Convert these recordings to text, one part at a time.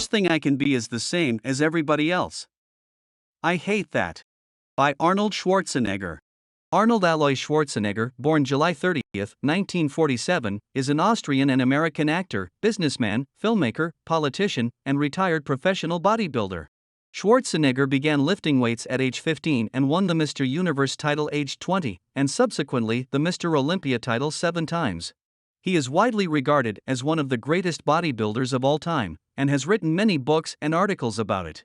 worst thing I can be is the same as everybody else. I hate that. By Arnold Schwarzenegger. Arnold Alois Schwarzenegger, born July 30, 1947, is an Austrian and American actor, businessman, filmmaker, politician, and retired professional bodybuilder. Schwarzenegger began lifting weights at age 15 and won the Mr. Universe title aged 20, and subsequently the Mr. Olympia title 7 times. He is widely regarded as one of the greatest bodybuilders of all time, and has written many books and articles about it.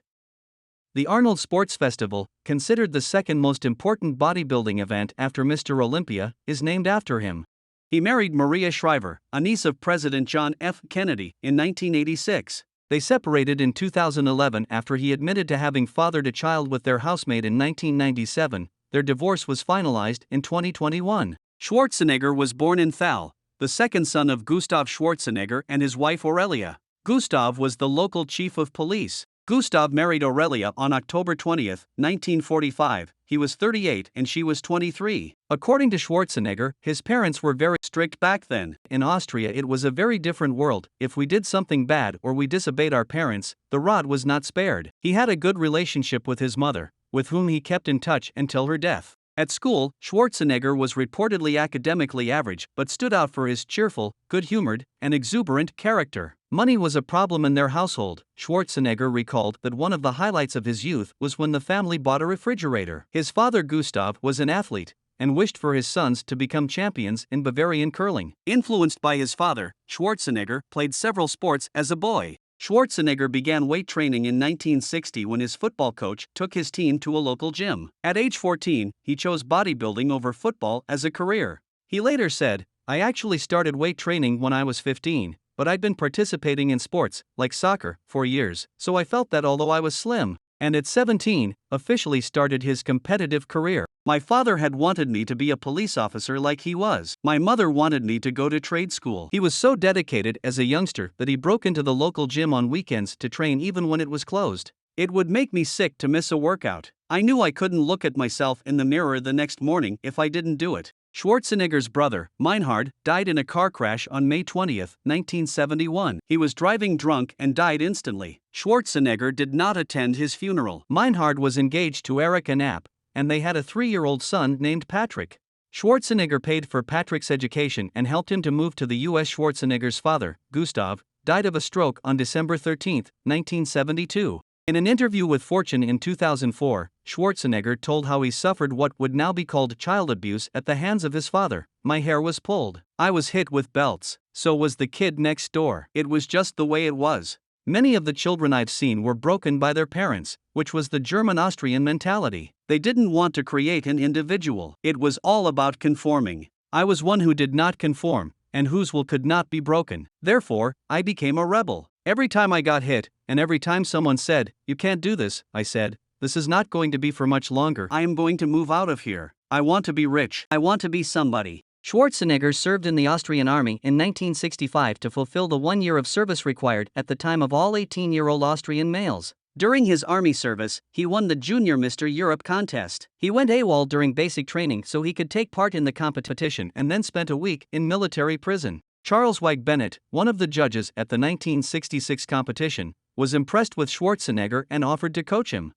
The Arnold Sports Festival, considered the second most important bodybuilding event after Mr. Olympia, is named after him. He married Maria Shriver, a niece of President John F. Kennedy, in 1986. They separated in 2011 after he admitted to having fathered a child with their housemate in 1997. Their divorce was finalized in 2021. Schwarzenegger was born in Thal, the second son of Gustav Schwarzenegger and his wife Aurelia. Gustav was the local chief of police. Gustav married Aurelia on October 20, 1945. He was 38 and she was 23. According to Schwarzenegger, his parents were very strict back then. In Austria, it was a very different world. If we did something bad or we disobeyed our parents, the rod was not spared. He had a good relationship with his mother, with whom he kept in touch until her death. At school, Schwarzenegger was reportedly academically average but stood out for his cheerful, good-humored, and exuberant character. Money was a problem in their household. Schwarzenegger recalled that one of the highlights of his youth was when the family bought a refrigerator. His father Gustav was an athlete and wished for his sons to become champions in Bavarian curling. Influenced by his father, Schwarzenegger played several sports as a boy. Schwarzenegger began weight training in 1960 when his football coach took his team to a local gym. At age 14, he chose bodybuilding over football as a career. He later said, "I actually started weight training when I was 15, but I'd been participating in sports, like soccer, for years, so I felt that although I was slim, and at 17, officially started his competitive career. My father had wanted me to be a police officer like he was. My mother wanted me to go to trade school." He was so dedicated as a youngster that he broke into the local gym on weekends to train even when it was closed. "It would make me sick to miss a workout. I knew I couldn't look at myself in the mirror the next morning if I didn't do it." Schwarzenegger's brother, Meinhard, died in a car crash on May 20, 1971. He was driving drunk and died instantly. Schwarzenegger did not attend his funeral. Meinhard was engaged to Erika Knapp, and they had a 3-year-old son named Patrick. Schwarzenegger paid for Patrick's education and helped him to move to the U.S. Schwarzenegger's father, Gustav, died of a stroke on December 13, 1972. In an interview with Fortune in 2004, Schwarzenegger told how he suffered what would now be called child abuse at the hands of his father. "My hair was pulled. I was hit with belts. So was the kid next door. It was just the way it was. Many of the children I've seen were broken by their parents, which was the German-Austrian mentality. They didn't want to create an individual. It was all about conforming. I was one who did not conform, and whose will could not be broken. Therefore, I became a rebel. Every time I got hit, and every time someone said, 'You can't do this,' I said, 'This is not going to be for much longer. I am going to move out of here. I want to be rich. I want to be somebody.'" Schwarzenegger served in the Austrian army in 1965 to fulfill the 1 year of service required at the time of all 18-year-old Austrian males. During his army service, he won the Junior Mr. Europe contest. He went AWOL during basic training so he could take part in the competition and then spent a week in military prison. Charles Weig Bennett, one of the judges at the 1966 competition, was impressed with Schwarzenegger and offered to coach him.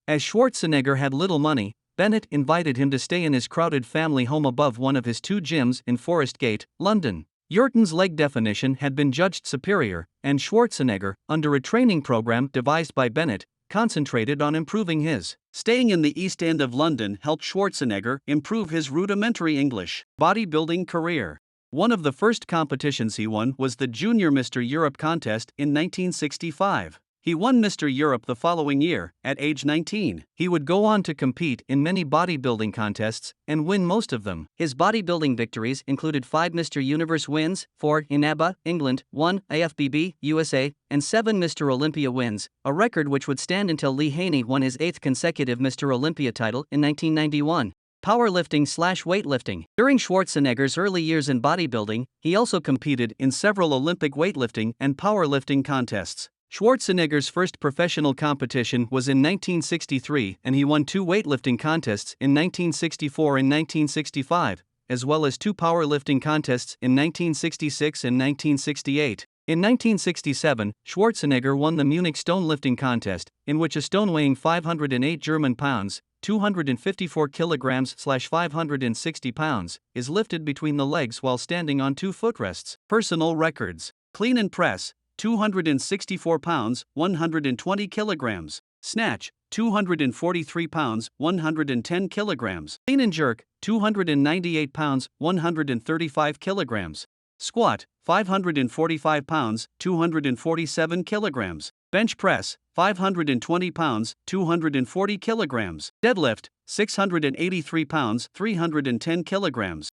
As Schwarzenegger had little money, Bennett invited him to stay in his crowded family home above one of his 2 gyms in Forest Gate, London. Yorton's leg definition had been judged superior, and Schwarzenegger, under a training program devised by Bennett, concentrated on improving his. Staying in the East End of London helped Schwarzenegger improve his rudimentary English bodybuilding career. One of the first competitions he won was the Junior Mr. Europe contest in 1965. He won Mr. Europe the following year, at age 19. He would go on to compete in many bodybuilding contests, and win most of them. His bodybuilding victories included 5 Mr. Universe wins, 4 in ABBA, England, 1 AFBB, USA, and 7 Mr. Olympia wins, a record which would stand until Lee Haney won his 8th consecutive Mr. Olympia title in 1991. Powerlifting/weightlifting. During Schwarzenegger's early years in bodybuilding, he also competed in several Olympic weightlifting and powerlifting contests. Schwarzenegger's first professional competition was in 1963, and he won 2 weightlifting contests in 1964 and 1965, as well as 2 powerlifting contests in 1966 and 1968. In 1967, Schwarzenegger won the Munich stone lifting contest, in which a stone weighing 508 German pounds, 254 kilograms/560 pounds, is lifted between the legs while standing on 2 footrests. Personal records: clean and press, 264 pounds, 120 kilograms. Snatch, 243 pounds, 110 kilograms. Clean and jerk, 298 pounds, 135 kilograms. Squat, 545 pounds, 247 kilograms. Bench press, 520 pounds, 240 kilograms. Deadlift, 683 pounds, 310 kilograms.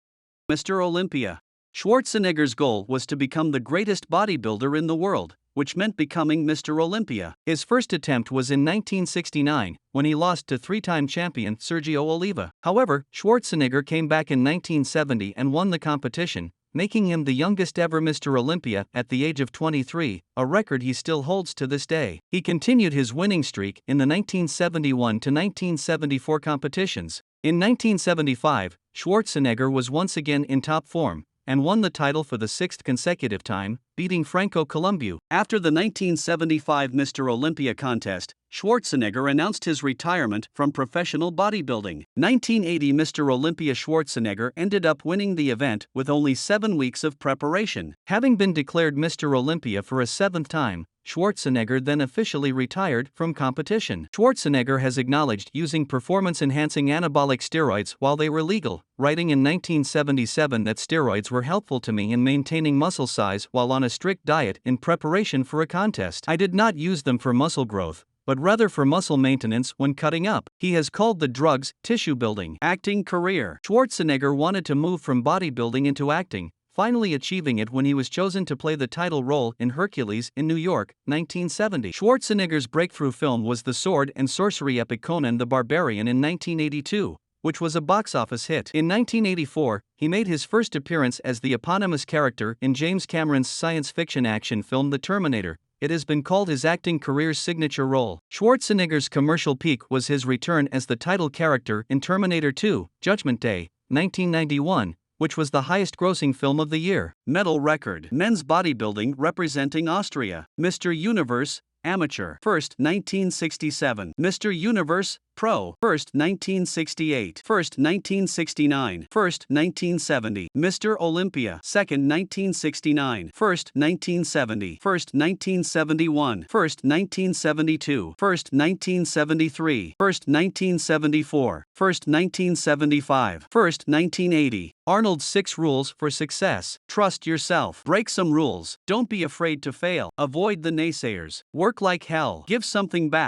Mr. Olympia. Schwarzenegger's goal was to become the greatest bodybuilder in the world, which meant becoming Mr. Olympia. His first attempt was in 1969, when he lost to 3-time champion Sergio Oliva. However, Schwarzenegger came back in 1970 and won the competition, making him the youngest ever Mr. Olympia at the age of 23, a record he still holds to this day. He continued his winning streak in the 1971 to 1974 competitions. In 1975, Schwarzenegger was once again in top form, and won the title for the 6th consecutive time, beating Franco Columbu. After the 1975 Mr. Olympia contest, Schwarzenegger announced his retirement from professional bodybuilding. 1980 Mr. Olympia Schwarzenegger ended up winning the event with only 7 weeks of preparation. Having been declared Mr. Olympia for a 7th time, Schwarzenegger then officially retired from competition. Schwarzenegger has acknowledged using performance-enhancing anabolic steroids while they were legal, writing in 1977 that steroids were helpful to me in maintaining muscle size while on a strict diet in preparation for a contest. I did not use them for muscle growth, but rather for muscle maintenance when cutting up. He has called the drugs tissue building. Acting career. Schwarzenegger wanted to move from bodybuilding into acting, finally achieving it when he was chosen to play the title role in Hercules in New York, 1970. Schwarzenegger's breakthrough film was the sword and sorcery epic Conan the Barbarian in 1982, which was a box office hit. In 1984, he made his first appearance as the eponymous character in James Cameron's science fiction action film The Terminator. It has been called his acting career's signature role. Schwarzenegger's commercial peak was his return as the title character in Terminator 2, Judgment Day, 1991, which was the highest-grossing film of the year. Medal record. Men's bodybuilding representing Austria. Mr. Universe, Amateur. First, 1967. Mr. Universe, Pro. First, 1968. First, 1969. First, 1970. Mr. Olympia. Second, 1969. First, 1970. First, 1971. First, 1972. First, 1973. First, 1974. First, 1975. First, 1980. Arnold's 6 rules for success. Trust yourself. Break some rules. Don't be afraid to fail. Avoid the naysayers. Work like hell. Give something back.